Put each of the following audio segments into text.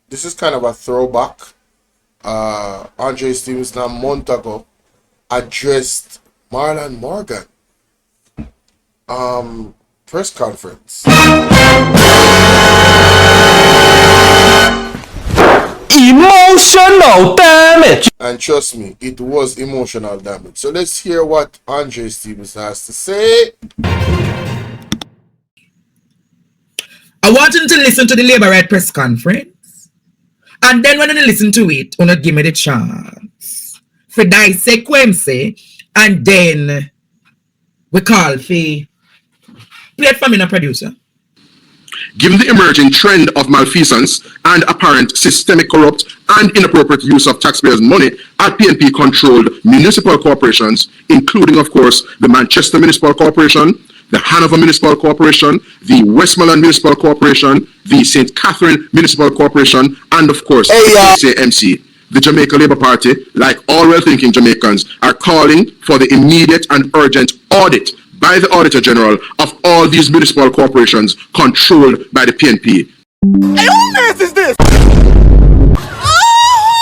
this is kind of a throwback. Andre Stevenson a month ago addressed Marlon Morgan press conference. Emotional damage. And trust me, it was emotional damage. So let's hear what Andre Stevenson has to say. I want you to listen to the Labour Right press conference. And then when you listen to it, you give me the chance for dissect what him say, and then we call for play it for me, no producer. Given the emerging trend of malfeasance and apparent systemic corrupt and inappropriate use of taxpayers' money at PNP-controlled municipal corporations, including, of course, the Manchester Municipal Corporation, the Hanover Municipal Corporation, the Westmoreland Municipal Corporation, the St. Catherine Municipal Corporation, and, of course, the SAMC. The Jamaica Labour Party, like all well-thinking Jamaicans, are calling for the immediate and urgent audit by the Auditor General of all these municipal corporations controlled by the PNP. Hey, who mess is this?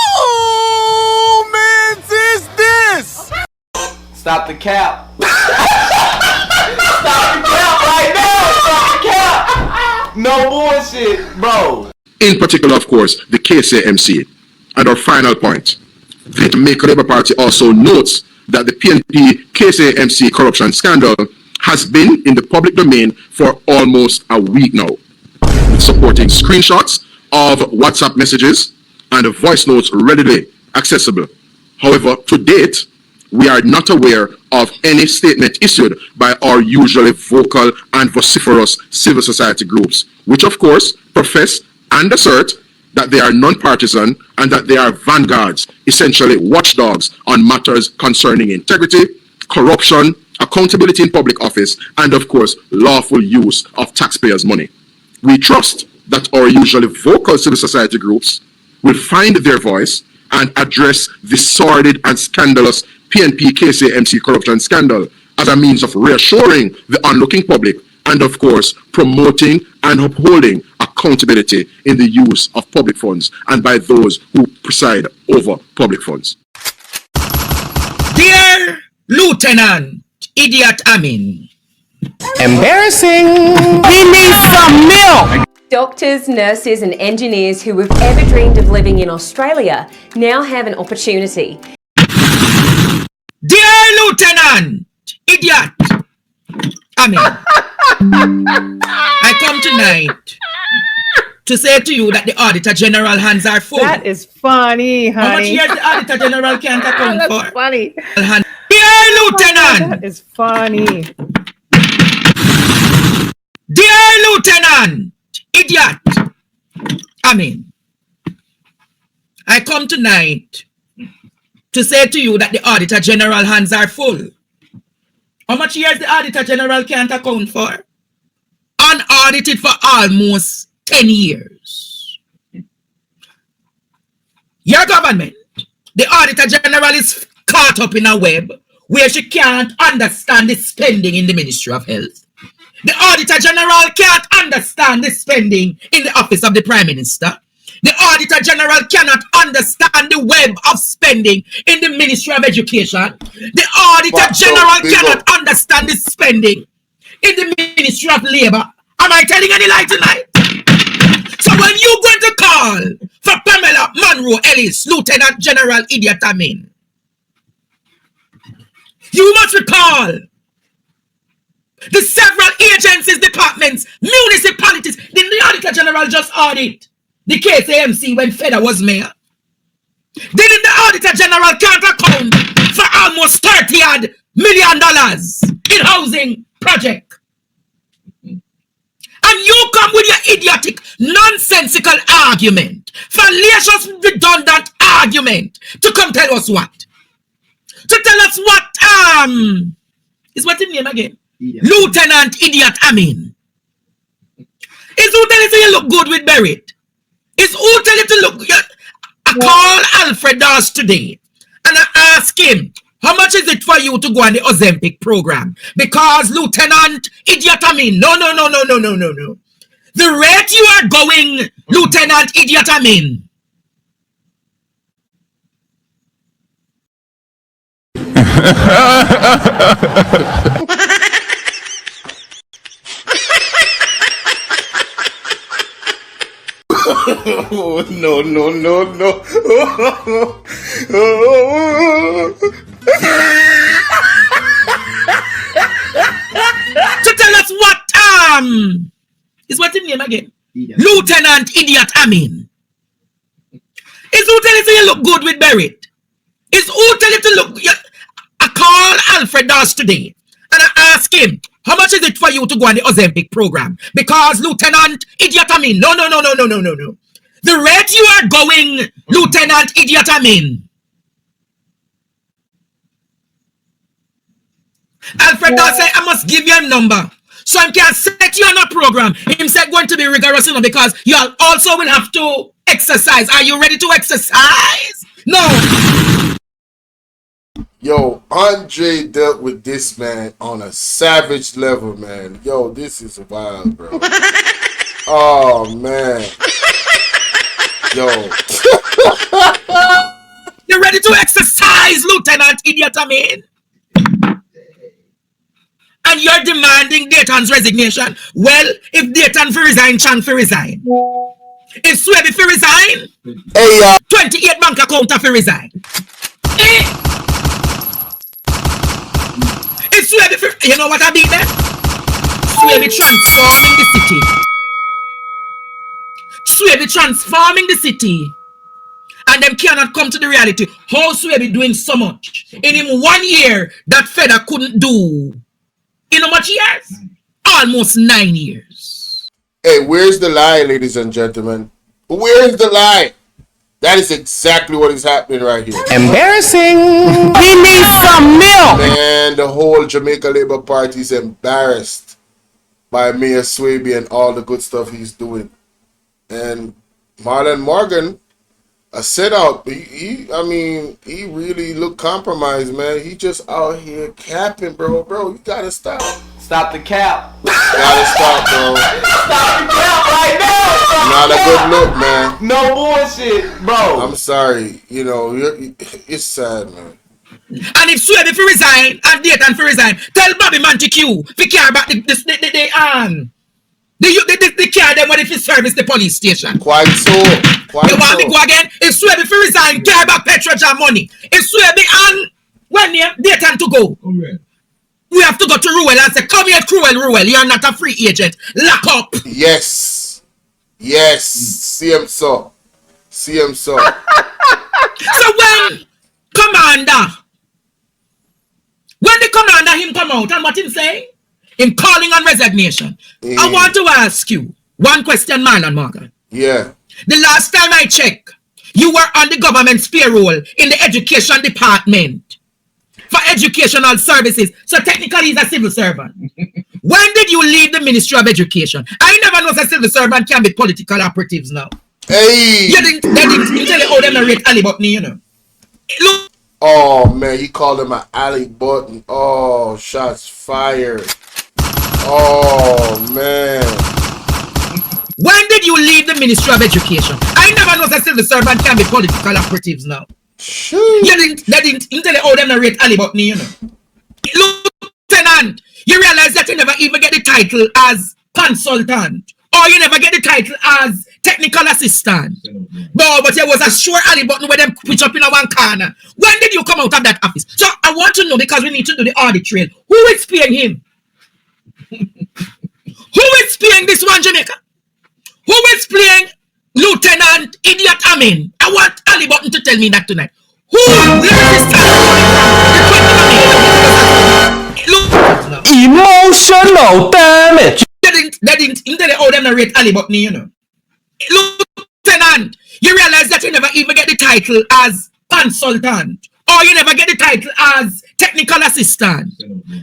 Oh, man, is this? Stop the cap. Stop the cap right now. Stop the cap. No bullshit, bro. In particular, of course, the KSAMC. And our final point, the Jamaica Labour Party also notes that the PNP KSAMC corruption scandal has been in the public domain for almost a week now, with supporting screenshots of WhatsApp messages and voice notes readily accessible. However, to date, we are not aware of any statement issued by our usually vocal and vociferous civil society groups, which of course profess and assert that they are non-partisan and that they are vanguards, essentially watchdogs on matters concerning integrity, corruption, accountability in public office, and of course, lawful use of taxpayers' money. We trust that our usually vocal civil society groups will find their voice and address the sordid and scandalous PNP KSAMC corruption scandal as a means of reassuring the onlooking public and of course, promoting and upholding accountability in the use of public funds and by those who preside over public funds. Dear Lieutenant Idiot Amin. Embarrassing. We need some milk. Doctors, nurses and engineers who have ever dreamed of living in Australia now have an opportunity. Dear Lieutenant Idiot Amin. I come tonight to say to you that the Auditor General hands are full. That is funny, honey. How much years the Auditor General can't account for? That's funny. Dear Lieutenant! That is funny. Dear Lieutenant! Idiot! I come tonight to say to you that the Auditor General hands are full. How much years the Auditor General can't account for? Unaudited for almost 10 years. Your government, the Auditor General is caught up in a web where she can't understand the spending in the Ministry of Health. The Auditor General can't understand the spending in the Office of the Prime Minister. The Auditor General cannot understand the web of spending in the Ministry of Education. The Auditor General cannot understand the spending in the Ministry of Labour. Am I telling any lie tonight? So when you going to call for Pamela Monroe Ellis, Lieutenant General Idiot Amin, you must recall the several agencies, departments, municipalities. Didn't the Auditor General just audit the KSAMC when Feda was mayor? Didn't the Auditor General can't account for almost $30 million in housing project? And you come with your idiotic, nonsensical argument, fallacious, redundant argument to come tell us what? To tell us what, is what his name again? Yeah. Lieutenant Idiot Amin. Is who tell you to look good with Barrett? Is who tell you to look good? I call Alfred Dawes today and I ask him, how much is it for you to go on the Ozempic program? Because Lieutenant Idiot Amin, no. The rate you are going, Lieutenant Idiot Amin. Oh, no, no, no, no. To tell us what is what his name again? Lieutenant Idiot Amin. Is who tell you to you look good with Barrett? Is who tell you to look? I call Alfred Doss today and I ask him, how much is it for you to go on the Ozempic program? Because Lieutenant Idiot Amin, no. The rate you are going, Lieutenant Idiot Amin. Alfred Doss say, I must give you a number so I can set you on a program. Him said going to be rigorous, because you also will have to exercise. Are you ready to exercise? No. Yo, Andre dealt with this man on a savage level, man. Yo, this is wild, bro. Oh, man. Yo. You ready to exercise, Lieutenant Idiot Amin? And you're demanding Dayton's resignation. Well, if Dayton for resign, Chan for resign. If Swaby for resign, Hey, 28 bank account for resign. If Swaby for, you know what I mean then? Swaby transforming the city. Swaby transforming the city. And them cannot come to the reality. How Swaby doing so much? In him 1 year, that Feder couldn't do. In how much years? Almost 9 years. hey, where's the lie, ladies and gentlemen? Where's the lie? That is exactly what is happening right here. Embarrassing. We need some milk. Man, the whole Jamaica Labour Party is embarrassed by Mayor Swaby and all the good stuff he's doing. And Marlon Morgan, a set out. He really looked compromised, man. He just out here capping, bro. Bro, you gotta stop. Stop the cap. You gotta stop, bro. Stop the cap right now. Not a good look, man. No bullshit, bro. I'm sorry. You know, it's sad, man. And if Swaby for resign and Dayton for resign, tell Bobby Montague to care about the care them when if you service the police station. Quite so. Quite You want so. me go again? If Swaby for resign, care about Petroja money. If Swaby and when Dayton to go. We have to go to Ruel and say, come here, Ruel. You're not a free agent. Lock up. Yes. Yes. See him so. See him so. So when the commander him come out and what him say? Him calling on resignation. I want to ask you one question, Marlon Morgan. Yeah. The last time I checked, you were on the government's payroll in the education department for educational services. So technically he's a civil servant. When did you leave the Ministry of Education? I never know a civil servant can be political operatives now. Hey. They didn't tell you how them rate Ali Butney, you know. Look. Oh, man. He called him an alley button. Oh, shots fired. Oh, man. When did you leave the Ministry of Education? I never know a civil servant can be political operatives now. Shoot. They didn't tell you how them rate Ali Butney, you know. Lieutenant, you realize that you never even get the title as consultant. Or you never get the title as technical assistant. But there was a sure Ali button where them pitch up in a one corner. When did you come out of that office? So I want to know, because we need to do the audit trail. Who is paying him? Who is paying this one, Jamaica? Who is paying Lieutenant Idiot Amin? I want Ali Button to tell me that tonight. Who? Emotional damage. They didn't tell you how them rate Ali Butney, you know. Lieutenant, you realize that you never even get the title as consultant. Or you never get the title as technical assistant.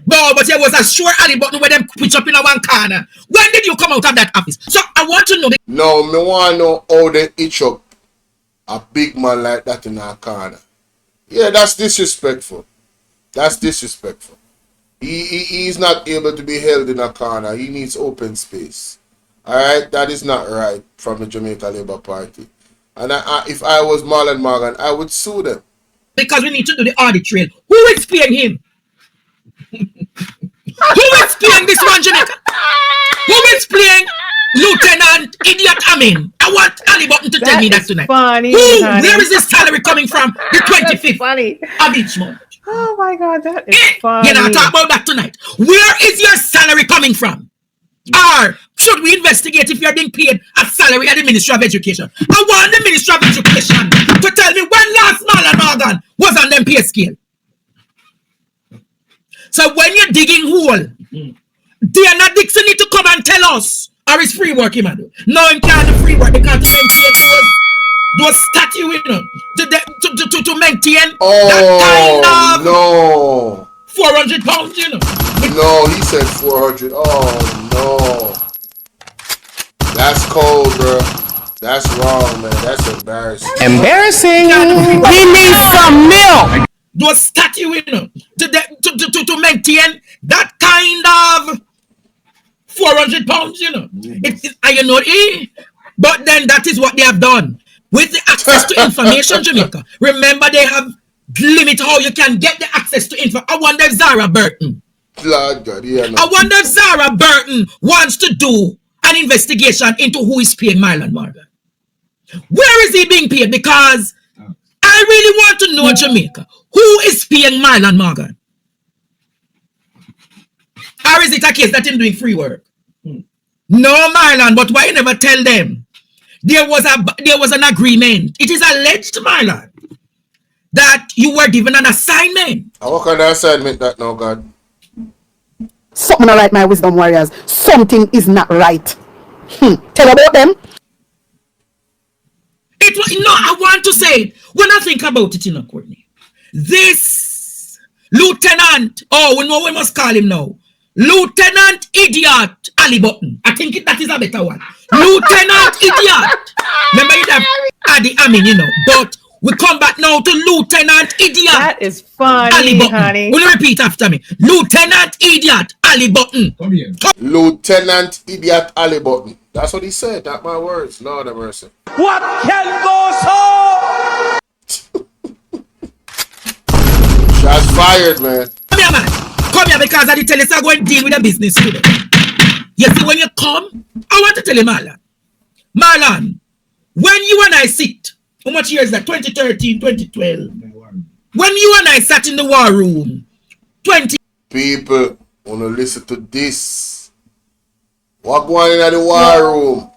But there was a sure Ali Button where them pitch up in a one corner. When did you come out of that office? So I want to know. No, me want to know how they itch up a big man like that in our corner. Yeah, that's disrespectful. That's disrespectful. He's not able to be held in a corner. He needs open space. Alright, that is not right from the Jamaica Labour Party. And if I was Marlon Morgan, I would sue them. Because we need to do the audit trail. Who is paying him? Who is paying this man, Jamaica? Who is paying Lieutenant Idiot Amin? I want Ali Button to tell me that tonight. Funny, Who? honey. Where is his salary coming from? The 25th Funny. of each month. Oh my God, that is funny. You know, talk about that tonight. Where is your salary coming from? Or should we investigate if you're being paid a salary at the Ministry of Education? I want the Ministry of Education to tell me when last Marlon Morgan was on them pay scale. So when you're digging hole, Diana Dixon need to come and tell us, or is free work him do? No, him can't do free work because to maintain those statue, you know, to maintain that kind of no. 400 pounds, you know. No, he said 400. Oh no. That's cold, bro. That's wrong, man. That's embarrassing. Embarrassing. We need some milk. Those statue, you know, to maintain that kind of 400 pounds, you know. But then that is what they have done. With the access to information, Jamaica. Remember, they have limit how you can get the access to info. I wonder if Zara Burton. Lord God, yeah, no. I wonder if Zara Burton wants to do an investigation into who is paying Marlon Morgan. Where is he being paid? Because I really want to know, Jamaica, who is paying Marlon Morgan? Or is it a case that him doing free work? No, Marlon, but why you never tell them? There was an agreement. It is alleged, Marlon, that you were given an assignment. How can I assignment that now, God? Something not right, my wisdom warriors. Something is not right. Tell about them. I want to say it. When I think about it, you know, Courtney, this Lieutenant, we know we must call him now, Lieutenant Idiot Ali Button. I think that is a better one. Lieutenant Idiot. Remember you have Adi Amin, you know, but we come back now to Lieutenant Idiot. That is funny, Ali Button. honey. Will you repeat after me? Lieutenant Idiot Ali Button. Come here. Lieutenant Idiot Ali Button. That's what he said. Not my words. Lord have mercy. What can go so? Shots fired, man. Come here, man. Come here because I tell you so go and deal with the business today. You see, when you come, I want to tell you, Marlon, when you and I sit, how much years is that? 2013, 2012. When you and I sat in the war room, People want to listen to this. What going on in the war room?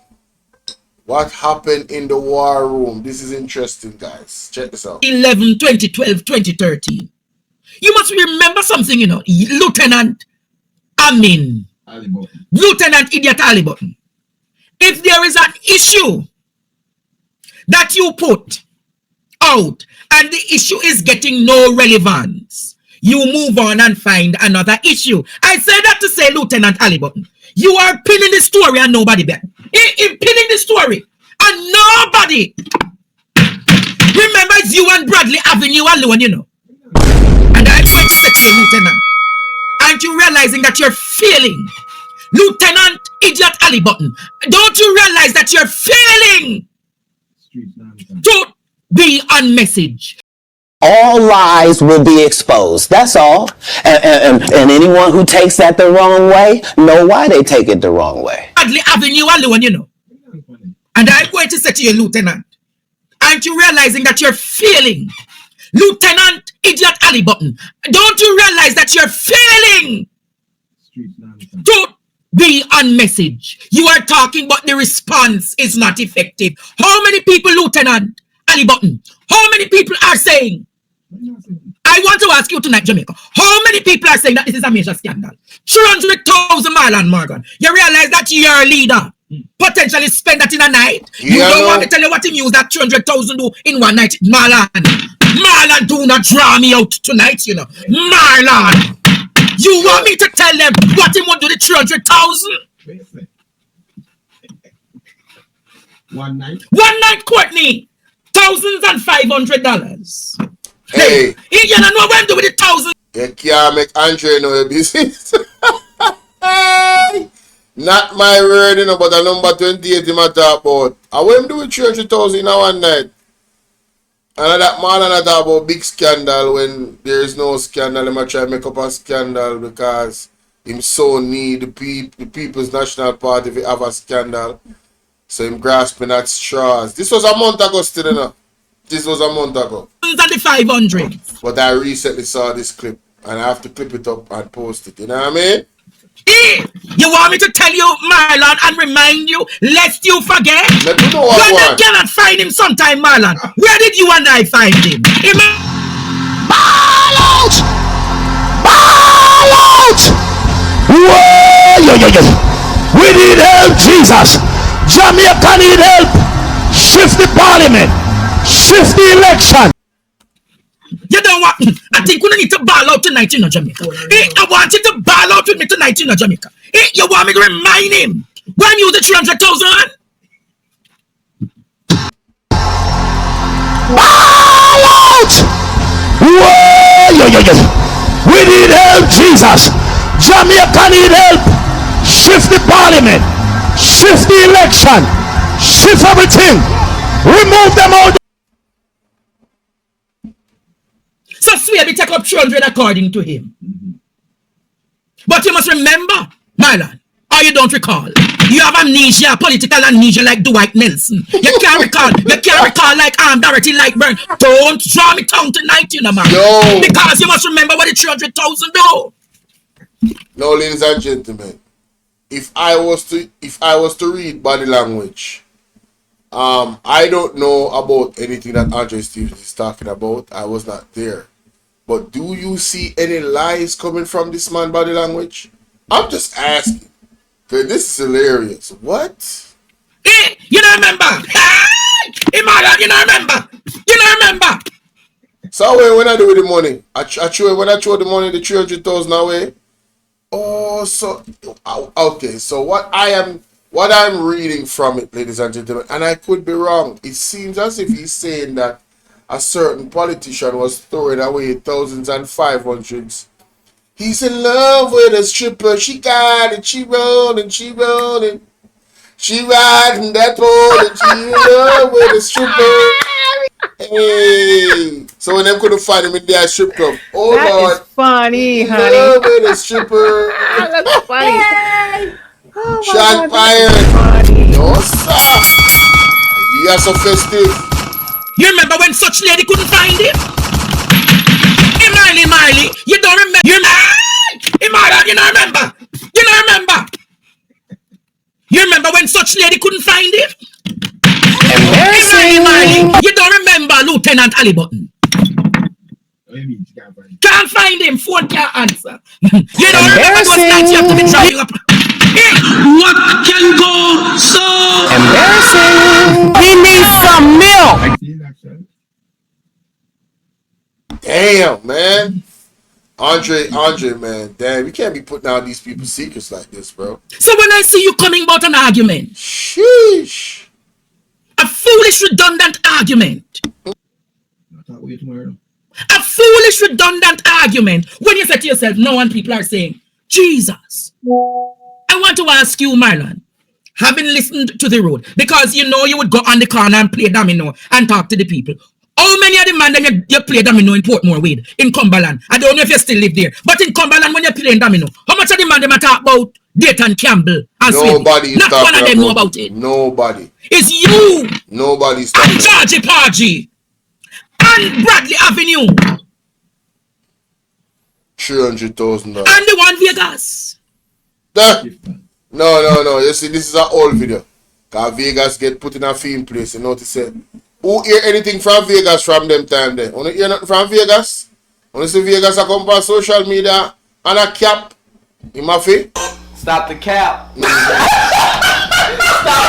What happened in the war room? This is interesting, guys. Check this out. 11, 2012, 2013. You must remember something, you know. Lieutenant Amin. Lieutenant Idiot Ali Button. If there is an issue that you put out and the issue is getting no relevance, you move on and find another issue. I say that to say, Lieutenant Ali Button, you are pinning the story and nobody bet. Pinning the story and nobody. Remember, it's you and Bradley Avenue alone, you know. And I'm going to say to you, Lieutenant, aren't you realizing that you're failing? Lieutenant Idiot Ali Button, don't you realize that you're failing to be on message? All lies will be exposed. That's all. And anyone who takes that the wrong way know why they take it the wrong way. Bradley Avenue alone, you know. And I'm going to say to you, Lieutenant, aren't you realizing that you're failing? Lieutenant Idiot Ali Button, don't you realize that you're failing to be on message? You are talking, but the response is not effective. How many people, Lieutenant Ali Button, how many people are saying, I want to ask you tonight, Jamaica, how many people are saying that this is a major scandal? 300,000 Marlon Morgan. You realize that your leader potentially spend that in a night? You don't want to tell you what he used that 300,000 do in one night? Marlon, do not draw me out tonight, you know. Marlon, you want me to tell them what he would do the 300,000? One night? One night, Courtney. $1,500. Hey. You don't know when to do with the 1,000. You can't make Andre know your business. Not my word, you know, but a number 28 him a talk about. I want him do with 300,000 in one night. And that Marlon a talk about big scandal when there is no scandal. Him a try to make up a scandal because him so need the People's National Party if have a scandal. So him grasping at straws. This was a month ago still, you know. This was a month ago. And the 500. But I recently saw this clip and I have to clip it up and post it. You know what I mean? You want me to tell you, Marlon, and remind you, lest you forget? Let me know what When one. you cannot find him sometime, Marlon, where did you and I find him? Ball out! Ball out! Whoa, yo, yo, yo. We need help, Jesus. Jamaica need help. Shift the parliament. Shift the election. You don't want. I think we need to ball out tonight in Jamaica. I want you to ball out with me tonight in Jamaica. You want me to remind him when you the 300,000? Ball out! Whoa, yo, yo, yo. We need help, Jesus. Jamaica need help. Shift the parliament. Shift the election. Shift everything. Remove them out. So swear we take up 300 according to him. But you must remember, Marlon, or you don't recall, you have amnesia, political amnesia like Dwight Nelson. You can't recall like Dorothy Lightburn. Don't draw me tongue tonight, you know, man. Yo. Because you must remember what the 300,000 do. No, ladies and gentlemen, if I was to read body language, I don't know about anything that Andre Stevens is talking about. I was not there. But do you see any lies coming from this man body language? I'm just asking. Cause this is hilarious. What? You don't remember? Hey, Marlon, you don't remember? You don't remember? So when I do with the money, when I throw the money, the 300,000 away. Oh, so okay. So what I'm reading from it, ladies and gentlemen, and I could be wrong. It seems as if he's saying that a certain politician was throwing away thousands and 500s. He's in love with a stripper. She got it. She rolling. She rolling. She riding that pole and she in love with a stripper. Hey. So when them couldn't find him in their strip club. Oh That Lord. is funny, In honey. love with a stripper. That's funny. Oh my Shot God, that is fired. funny. No, sir. You are so festive. You remember when such lady couldn't find him? Hey, Marley, you don't remember? Hey, Marlon, you don't remember? You don't remember? You remember when such lady couldn't find him? Hey, Marley, you don't remember Lieutenant Ali Button? Can't find him. Phone can't answer. You don't remember those nights you have to be driving up. Hey, what can go so? Embarrassing. We need some milk. Damn, man. Andre, man. Damn, we can't be putting out these people's secrets like this, bro. So when I see you coming about an argument, Sheesh. a foolish, redundant argument. A foolish, redundant argument. When you say to yourself, no one people are saying, Jesus. I want to ask you, Marlon, having listened to the road, because you know you would go on the corner and play domino and talk to the people. How many of the man you play domino in Portmore Wade, in Cumberland? I don't know if you still live there, but in Cumberland when you're playing domino, how much of the man them talk about Dayton Campbell and Nobody is Not talking one of them know about about it. Nobody. It's you Nobody's and talking. Georgie Pargy and Bradley Avenue 300,000. and the one Vegas. No. You see, this is an old video. Cause Vegas get put in a film place. You know what to say? Who hear anything from Vegas from them time there? Wanna hear nothing from Vegas? Wanna see Vegas a come on social media and a cap in my face? Stop the cap. Stop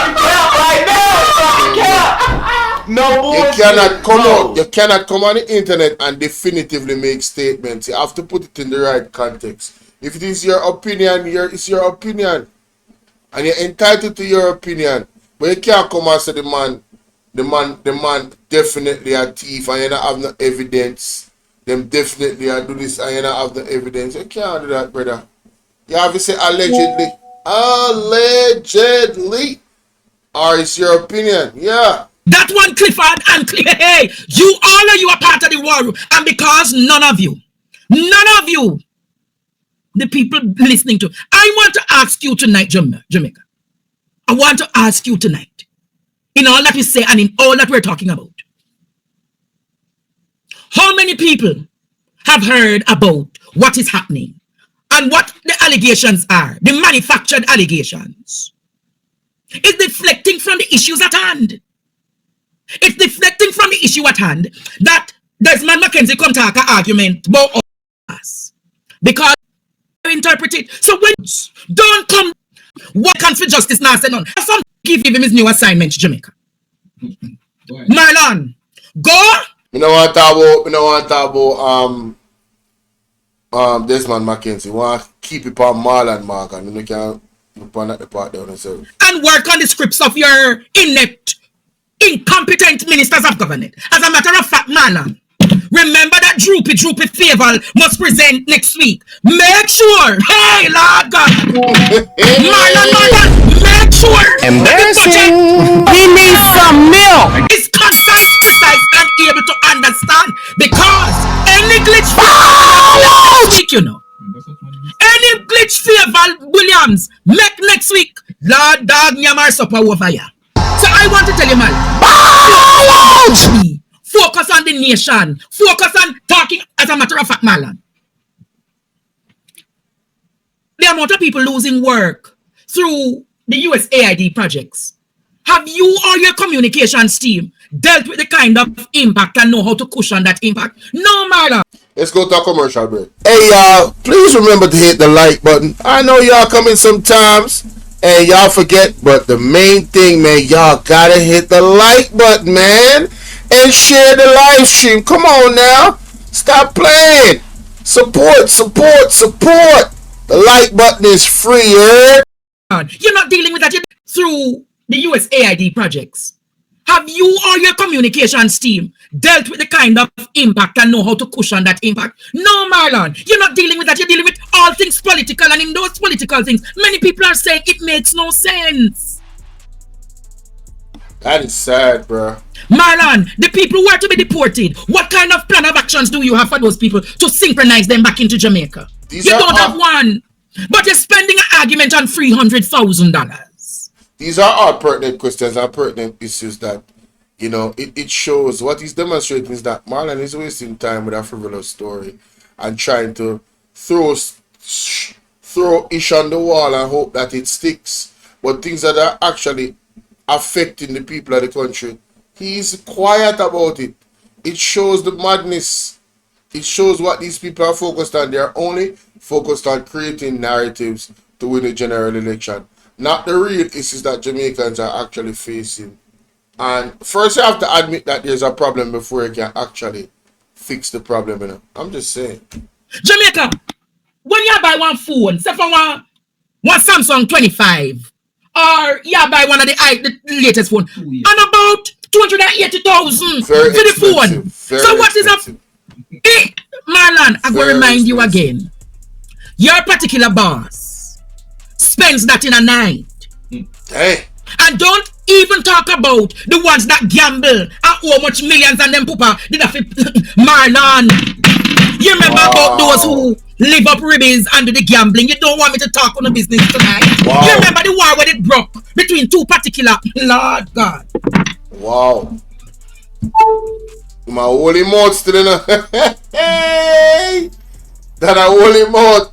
the cap right now. Stop the cap. No bullshit. You cannot come out. You cannot come on the internet and definitively make statements. You have to put it in the right context. If it is your opinion, it's your opinion. And you're entitled to your opinion. But you can't come and say the man definitely a thief and you don't have no evidence. Them definitely a do this and you don't have no evidence. You can't do that, brother. You have to say allegedly. Allegedly. Or is your opinion? Yeah. That one Clifford and hey, you all of you are part of the war room. And because none of you, the people listening to, I want to ask you tonight, Jamaica. I want to ask you tonight, in all that we say and in all that we're talking about, how many people have heard about what is happening and what the allegations are, the manufactured allegations? It's deflecting from the issues at hand. It's deflecting from the issue at hand that Desmond McKenzie come talk an argument about us. Because you interpret it. So when don't come, what can for justice now say none? Some give him his new assignment to Jamaica. Marlon, go. We don't want to talk about Desmond McKenzie. We want to keep it on Marlon, Morgan. We can look on that part down itself. And work on the scripts of your inept, incompetent ministers of government. As a matter of fact, Marlon, remember that droopy favor must present next week. Make sure, hey, Lord God, Marlon, make sure. Embarrassing. He needs some milk. It's concise and able to understand because any glitch you know. Any glitch favor Williams make next week. Lord dog nyamar supper over here. So I want to tell you, man. Focus on the nation. Focus on talking as a matter of fact, Marlon. The amount of people losing work through the USAID projects. Have you or your communications team dealt with the kind of impact and know how to cushion that impact? No, Marlon. Let's go to a commercial break. Hey, y'all, please remember to hit the like button. I know y'all come in sometimes and y'all forget, but the main thing, man, y'all gotta hit the like button, man, and share the live stream. Come on now. Stop playing. Support. The like button is free, yeah? You're not dealing with that through the USAID projects. Have you or your communications team dealt with the kind of impact and know how to cushion that impact? No, Marlon. You're not dealing with that. You're dealing with all things political, and in those political things, many people are saying it makes no sense. That is sad, bro. Marlon, the people who are to be deported, what kind of plan of actions do you have for those people to synchronize them back into Jamaica? You don't have one, but you're spending an argument on $300,000. These are all pertinent questions and pertinent issues that, you know, it shows what he's demonstrating is that Marlon is wasting time with a frivolous story and trying to throw ish on the wall and hope that it sticks. But things that are actually affecting the people of the country, he's quiet about it. It shows the madness. It shows what these people are focused on. They're only focused on creating narratives to win a general election. Not the real issues that Jamaicans are actually facing. And first you have to admit that there's a problem before you can actually fix the problem. You know? I'm just saying. Jamaica, when you buy one phone, say for one Samsung 25, or you buy one of the latest phone, and about 280,000 for the phone. So what is up? Marlon, I'm going to remind you again. Your particular boss spends that in a night. Hey. And don't even talk about the ones that gamble and how much millions and them poopa did have Marlon. You remember about those who live up ribbies under the gambling? You don't want me to talk on the business tonight. Wow. You remember the war when it broke between two particular Lord God. Wow. My holy mouth still in a hey. That a holy mouth.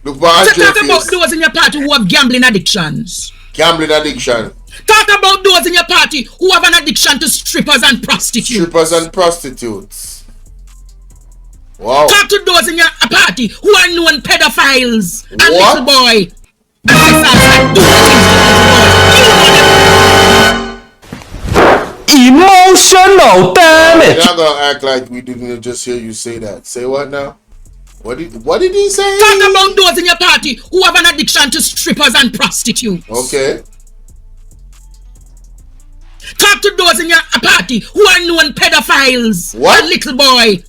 Look, so talk about those in your party who have gambling addictions. Gambling addiction. Talk about those in your party who have an addiction to strippers and prostitutes. Wow. Talk to those in your party who are known pedophiles and little boy. Emotional damage. You're not gonna act like we didn't just hear you say that. Say what now? What did he say? Talk about those in your party who have an addiction to strippers and prostitutes. Okay. Talk to those in your party who are known pedophiles and little boy.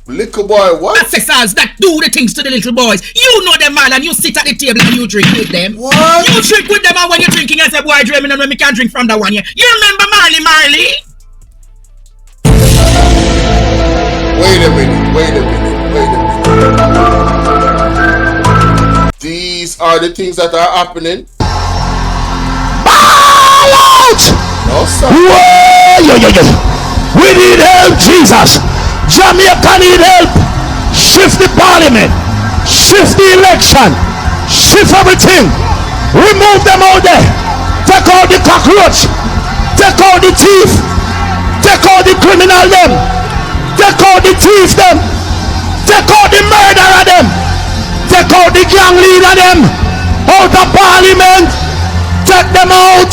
Little boy, what? Assessors that do the things to the little boys. You know them, man, and you sit at the table and you drink with them. What? You drink with them, and when you're drinking, I say, boy, dreaming, and when we can't drink from that one, yeah. You remember Marley? Wait a minute. These are the things that are happening. Ball out! No, sir. Whoa! We need help, Jesus. Jamaica need help. Shift the parliament. Shift the election. Shift everything. Remove them out there. Take out the cockroach. Take out the thief. Take out the criminal them. Take out the thief them. Take out the murderer them. Take out the gang leader them. Out of parliament. Take them out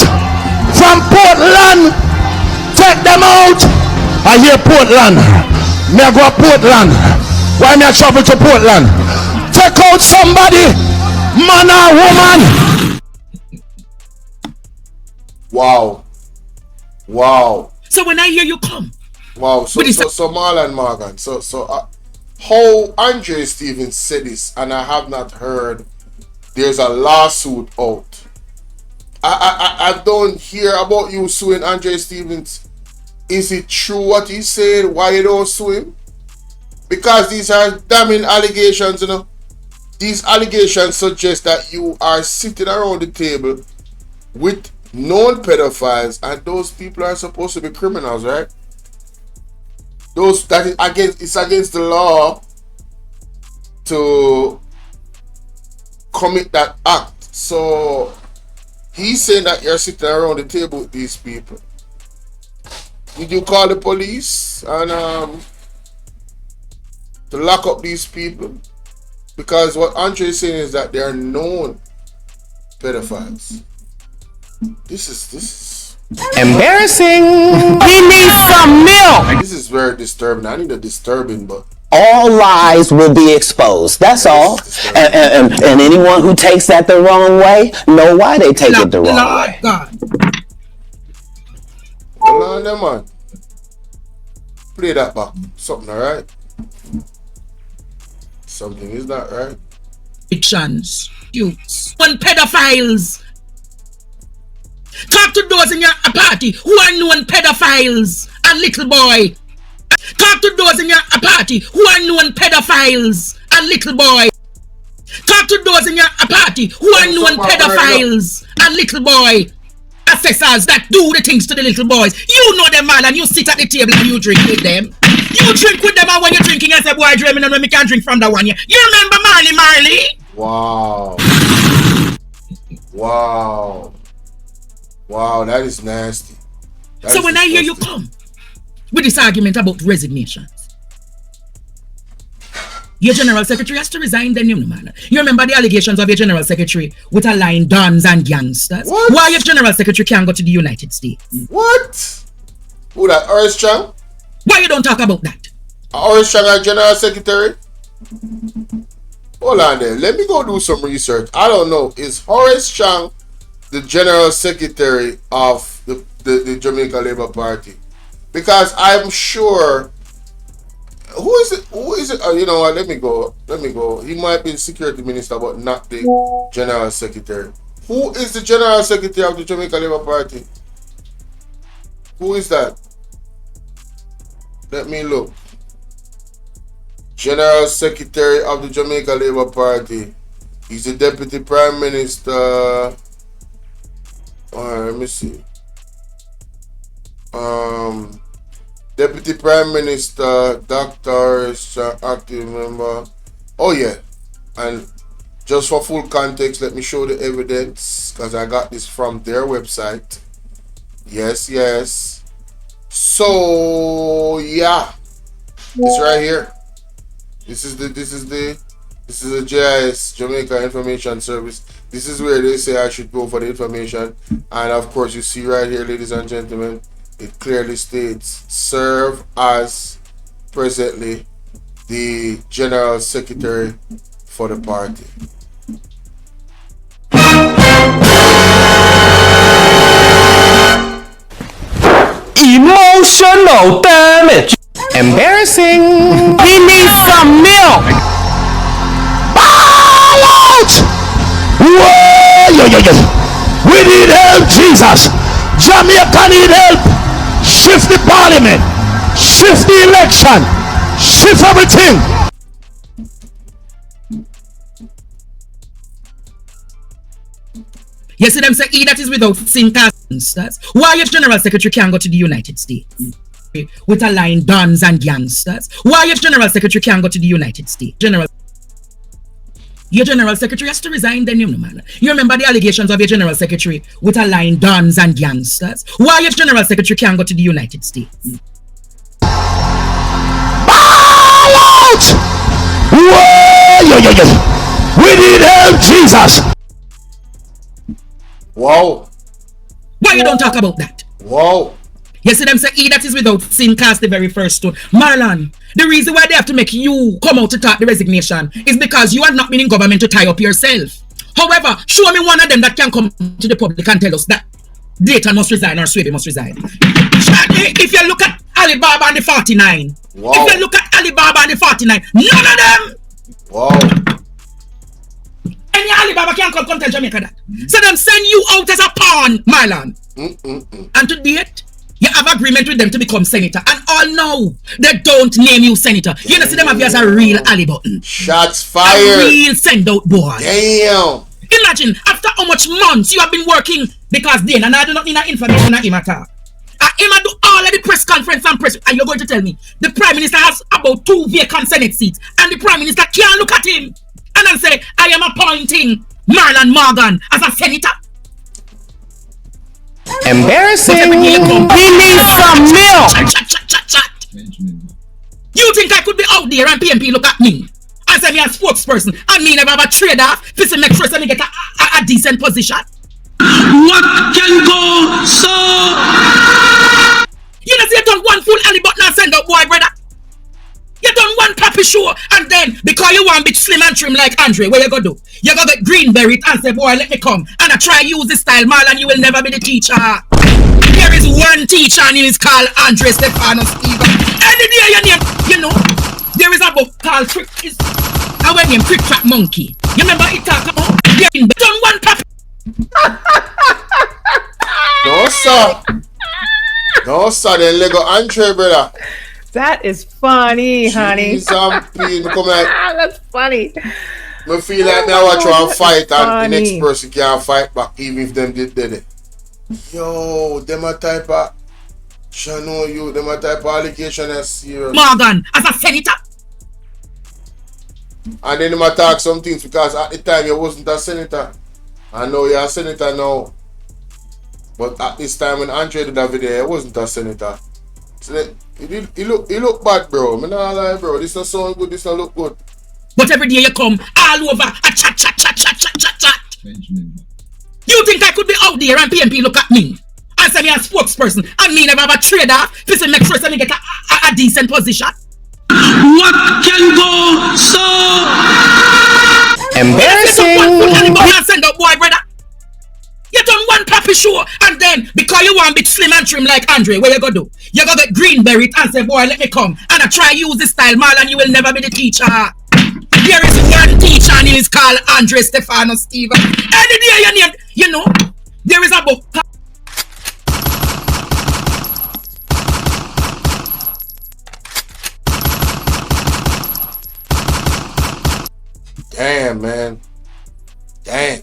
from Portland. Take them out. I hear Portland. Me I go to Portland. Why me I travel to Portland? Take out somebody, man or woman. Wow. So when I hear you come, Wow. So Marlon Morgan. So how Andre Stevens said this, and I have not heard. There's a lawsuit out. I don't hear about you suing Andre Stevens. Is it true what he's saying? Why you don't sue him? Because these are damning allegations, you know. These allegations suggest that you are sitting around the table with known pedophiles, and those people are supposed to be criminals, right? It's against the law to commit that act. So he's saying that you're sitting around the table with these people. Did you call the police and to lock up these people? Because what Andre is saying is that they are known pedophiles. This is Embarrassing. We need some milk. this is very disturbing. I need a disturbing, but All lies will be exposed. That's all. And anyone who takes that the wrong way, know why they take it the wrong way. God. hold on there, man. Play that back. Something, alright? Something is not right. Fictions, youths, and pedophiles. Talk to those in your party who are known pedophiles and little boy. Talk to those in your party who are known pedophiles and little boy. Talk to those in your party who are known pedophiles and little boy. Assessors that do the things to the little boys. You know them, man, and you sit at the table and you drink with them. You drink with them, and when you're drinking, I say, boy, dreaming, and when we can't drink from that one, yeah. You remember Marley? Wow, that is nasty. So when I hear you come with this argument about resignations, your general secretary has to resign, then you know, man. You remember the allegations of your general secretary with aligned dons and gangsters? What? Why your general secretary can't go to the United States? What? Who that? Armstrong? Why you don't talk about that? Armstrong, our general secretary? Hold on there. Let me go do some research. I don't know. Is Horace Chang the general secretary of the Jamaica Labour Party? Because I'm sure. Who is it? You know what? Let me go. He might be the security minister, but not the general secretary. Who is the general secretary of the Jamaica Labour Party? Who is that? Let me look. General Secretary of the Jamaica Labour Party. He's the Deputy Prime Minister. Let me see. Deputy Prime Minister, Dr. Active Member. Oh yeah. And just for full context, let me show the evidence, because I got this from their website. Yes. So yeah. It's right here. This is the JIS, Jamaica Information Service. This is where they say I should go for the information. And of course, you see right here, ladies and gentlemen, it clearly states serve as presently the General Secretary for the party. Emotional damage. Embarrassing. He needs some milk. Ball out. Whoa, yo, yo, yo. We need help, Jesus. Jamaica need help. Shift the parliament. Shift the election. Shift everything. You see them say, he that is without sin gangsters. Why if General Secretary can't go to the United States? With aligned dons and gangsters. Why if General Secretary can't go to the United States? Your General Secretary has to resign then, you know, man. You remember the allegations of your General Secretary with aligned dons and gangsters? Why if General Secretary can't go to the United States? Ball out! Whoa, yo, yo, yo. We need help, Jesus. Wow. Why you don't talk about that? Wow. You see them say, he that is without sin cast the very first stone. Marlon, the reason why they have to make you come out to talk the resignation is because you have not been in government to tie up yourself. However, show me one of them that can come to the public and tell us that Dayton must resign or Swaby must resign. If you look at Alibaba and the 49, wow. If you look at Alibaba and the 49, none of them. Wow. Any Alibaba can come tell Jamaica that. So them send you out as a pawn, Marlon. And to date, you have agreement with them to become senator. And all now, they don't name you senator. You know, see them have you as a real Ali button. Shots fired. A real send out boy. Damn. Imagine, after how much months you have been working, because then, and I do not need that information on him at all. Him do all of the press conference and press, and you're going to tell me the Prime Minister has about 2 vacant Senate seats, and the Prime Minister can't look at him and then say, I am appointing Marlon Morgan as a senator. Embarrassing. We need some milk. You think I could be out there and PMP look at me and say me a spokesperson and me never have a trade off to make sure me get a decent position? What can go so? You know, see, you done one full alley button and send out boy, brother. You done one pappy show and then because you want big slim and trim like Andre, what you gonna do? You gonna get greenberry and say, boy, let me come and I try use this style, Marlon, you will never be the teacher. There is one teacher and he is called Andre Stefano Steven. Any day your name, you know, there is a book called our name Quick Crack Monkey. You remember it talk about you done one pappy. No, sir. No, sir. Then Lego Andre, brother. That is funny, honey. That's funny. I feel like now I try and fight and the next person can't fight back even if them did it. Yo, them a type of Shano you, them a type of allegation as serious. Morgan, as a senator. And then them attack some things because at the time you wasn't a senator. I know you're a senator now. But at this time when Andre did that video, he wasn't a senator. So he look bad, bro. Me not lie, bro. This not sound good, this not look good. But every day you come all over a chat. You think I could be out there and PMP look at me and say me a spokesperson and me never have a trader to make sure me get a decent position? What can go so? Embarrassing. Send out boy, brother. You done one pappy show and then because you want big slim and trim like Andre, what you gonna do? You gonna get greenberry and say, boy, let me come and I try use this style, Marlon, you will never be the teacher. There is one teacher and he is called Andre Stefano Steven. Any day your name, you know, there is a book. Damn, man. Damn.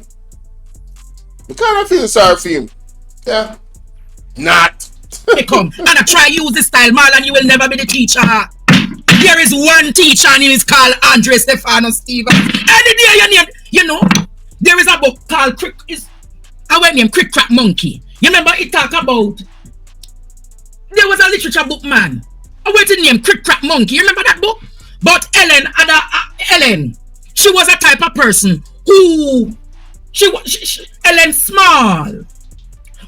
You kind of feel sorry for him. Yeah. Not. Come and I try use this style, Marlon, you will never be the teacher. There is one teacher and he is called Andre Stefano Steven. Any day your name, you know, there is a book called Quick Crack Monkey. You remember it talk about, there was a literature book, man. What's the name? Quick Crack Monkey. You remember that book? But Ellen, she was a type of person who, Ellen small.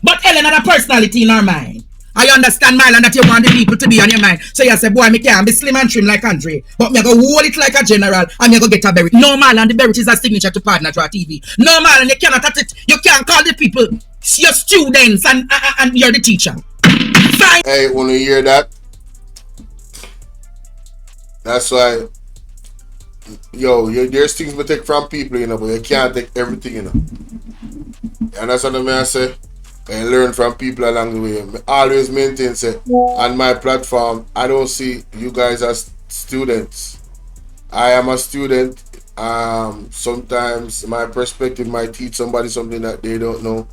But Ellen had a personality in her mind. I understand, Marlon, that you want the people to be on your mind. So you say, boy, me can't be slim and trim like Andre, but me go hold it like a general and me go get a beret. No, Marlon, the beret is a signature to partner to a TV. No, Marlon, you cannot at it. You can't call the people your students and you're the teacher. Fine. Hey, wanna hear that? That's why, there's things we take from people, but you can't take everything, And that's what I say. I learn from people along the way. I always maintain, say, on my platform, I don't see you guys as students. I am a student. Sometimes my perspective might teach somebody something that they don't know.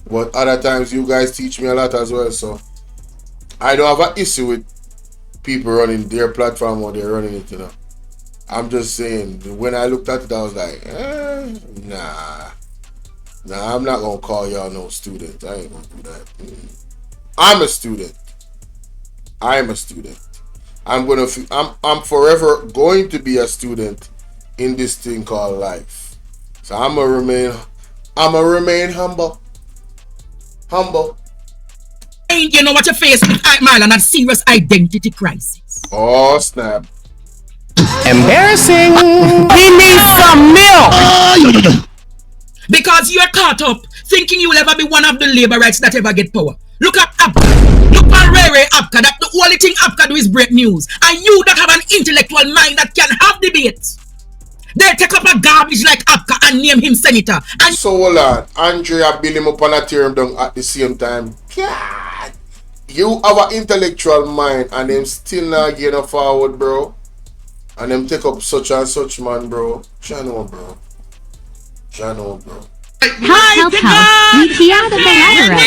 But other times you guys teach me a lot as well. So I don't have an issue with people running their platform or they're running it, I'm just saying, when I looked at it, I was like, nah, I'm not gonna call y'all no student. I ain't gonna do that. I'm a student. I'm forever going to be a student in this thing called life. So I'ma remain humble. You know what you face with Marlon, a serious identity crisis. Oh snap. Embarrassing. He needs some milk. Because you're caught up thinking you'll ever be one of the laborites that ever get power. Look at Apka. Look at Ray Apka. That the only thing Apka do is break news. And you that have an intellectual mind that can have debates. They take up a garbage like Apka and name him senator. And so hold on, Andrea build him up on a tear him down at the same time. God, you have an intellectual mind and them still not getting forward, bro. And them take up such and such, man, bro. Channel, bro. Help, we hear the intervention.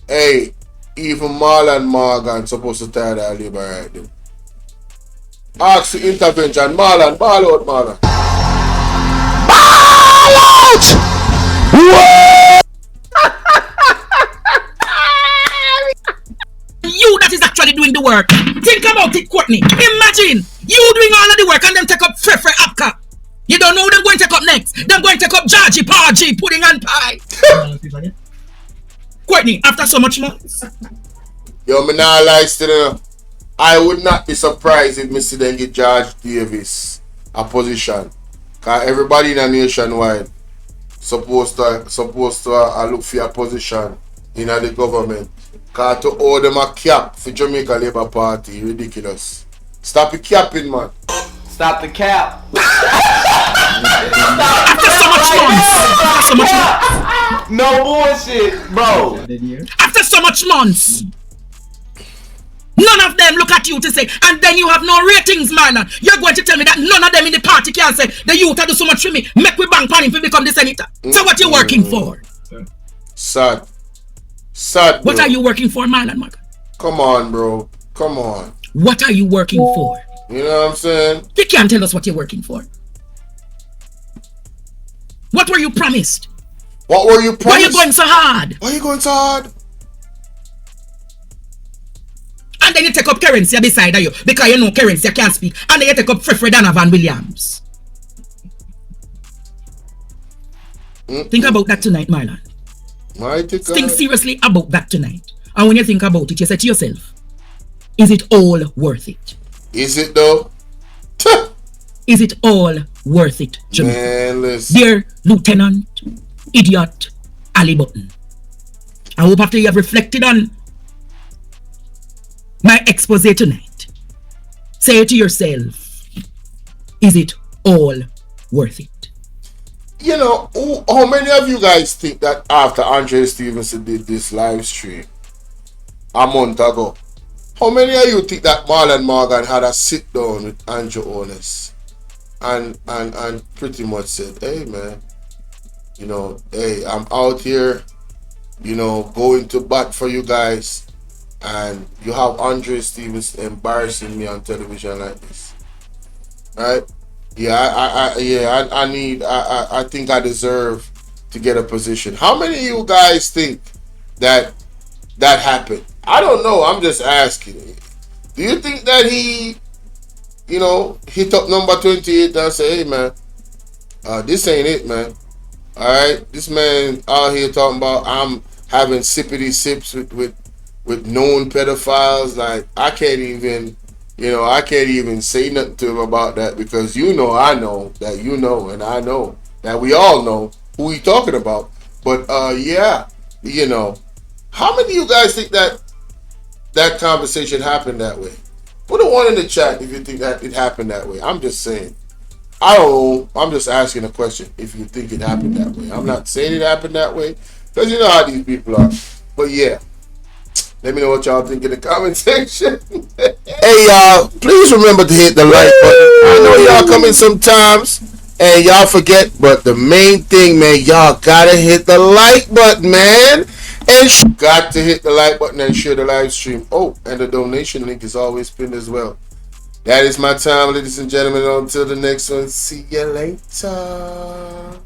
Hey, even Marlon Morgan supposed to tie that labor right there. Ask the intervention. Marlon, ball out, Marlon. Ball out! Whoa! You that is actually doing the work. Think about it, Courtney. Imagine you doing all of the work and them take up Frefre Apka. You don't know who they're going to take up next. They're going to take up Georgie, Pargy, pudding and pie. Courtney, after so much months. Yo, me nah lie still. I would not be surprised if Mr. Then get George Davis a position. Cause everybody in a nationwide supposed to look for a position in the government. Cause to hold them a cap for Jamaica Labour Party, ridiculous. Stop the capping, man. Stop the cap. After so much months. No bullshit, bro. After so much months. None of them look at you to say, and then you have no ratings, Marlon. You're going to tell me that none of them in the party can say, the youth do so much for me, make we bank on him to become the senator. So what you working for? Sad, bro. What are you working for, Marlon Morgan? Come on, bro. Come on. What are you working for? You know what I'm saying? You can't tell us what you're working for. What were you promised? What were you promised? Why are you going so hard? Why are you going so hard? And then you take up currency beside you because you know currency can't speak. And then you take up Frefre Donovan Williams. Think about that tonight, Marlon. Think seriously about that tonight. And when you think about it, you say to yourself, is it all worth it? Is it though? Is it all worth it, Jamaica? Man, listen. Dear Lieutenant, Idiot, Ali Button, I hope after you have reflected on my expose tonight, say to yourself, is it all worth it? You know, how many of you guys think that after Andre Stevenson did this live stream a month ago, how many of you think that Marlon Morgan had a sit down with Andrew Honest and pretty much said, hey man, you know, hey, I'm out here, you know, going to bat for you guys, and you have Andre Stevenson embarrassing me on television like this, right? Yeah, I think I deserve to get a position. How many of you guys think that happened? I don't know. I'm just asking. Do you think that he, you know, hit up number 28 and say, hey man, this ain't it, man. Alright? This man out here talking about I'm having sippity sips with known pedophiles. Like, I can't even say nothing to him about that, because I know that you know, and I know that we all know who we talking about. But yeah, you know, how many of you guys think that conversation happened that way? Put a 1 in the chat if you think that it happened that way. I'm just saying. I don't know. I'm just asking a question if you think it happened that way. I'm not saying it happened that way because you know how these people are. But yeah. Let me know what y'all think in the comment section. Hey, y'all, please remember to hit the like button. I know y'all come in sometimes and y'all forget, but the main thing, man, y'all gotta hit the like button, man. And got to hit the like button and share the live stream. Oh, and the donation link is always pinned as well. That is my time, ladies and gentlemen. Until the next one, see you later.